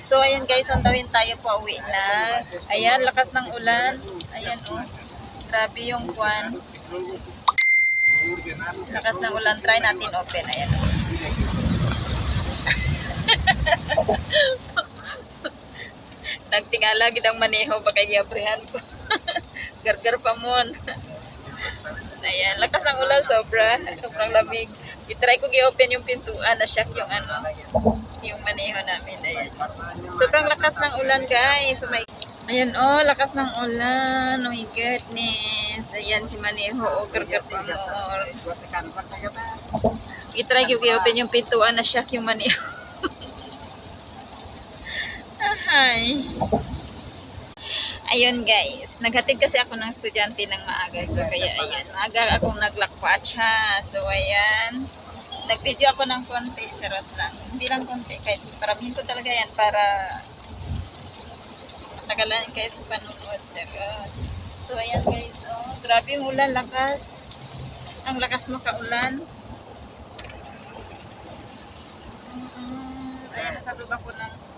So, ayun guys, andawin tayo pa uwi na. Ayan, lakas ng ulan. Ayan, oh. Grabe yung kwan. Lakas ng ulan. Try natin open. Ayan, oh. Nagtingala gid ang maneho baka giabrihan ko. Gargar pa mon. Ayan, lakas ng ulan sobra. Sobrang lamig. I-try ko gi-open yung pintuan, na-shock yung ano, yung maneho namin. Ayan. Sobrang lakas ng ulan, guys. Ayan, oh, lakas ng ulan. Oh my goodness. Ayan si maneho, oh, gargar pa mon. I-try ko gi-open yung pintuan, na-shock yung maneho. Hi. Ayun guys, naghatid kasi ako ng estudyante ng maaga. So kaya ayan, maaga akong naglakwatsya. So ayan, nag-video ako ng konti, charot lang. Hindi lang konti, kahit paramihin ko talaga yan para matagalan kayo sa panunod, charot. So ayan guys, oh, grabe yung ulan, lakas. Ang lakas makaulan. Ayan, nasa baba ko ng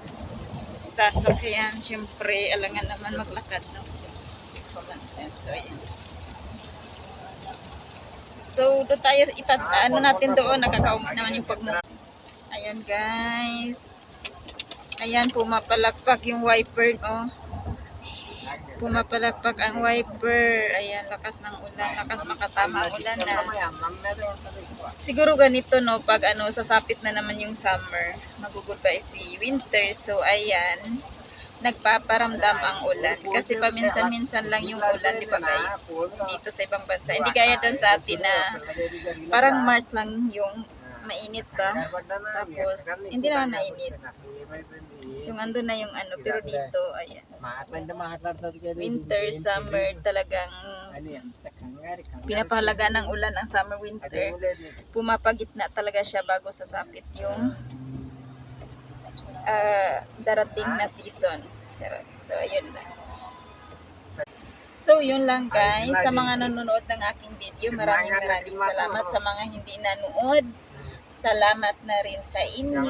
sasakyan. Siyempre, alangan naman maglakad, no? Common sense. So, ayan. So, doon tayo, ano natin doon, nakakaumit naman yung pagmumulong. Ayan, guys. Ayan, pumapalakpak yung wiper, oh. Pumapalakpak ang wiper. Ayan, lakas ng ulan. Lakas makatama ang ulan na. Siguro ganito, no, pag ano, sasapit na naman yung summer, mag-goodbye si winter. So, ayan, nagpaparamdam ang ulan. Kasi paminsan-minsan lang yung ulan, di ba guys? Dito sa ibang bansa. Hindi gaya doon sa atin na parang March lang yung mainit ba? Tapos, hindi naman mainit. Yung ando na yung ano, pero dito, ayan. Winter, summer, talagang pinapahalaga ng ulan ang summer, winter. Pumapagitna talaga siya bago sasapit yung darating na season. So, ayun lang. So, yun lang guys. Sa mga nanonood ng aking video, maraming salamat. Sa mga hindi nanood, salamat na rin sa inyo.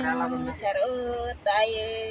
Charot. Bye.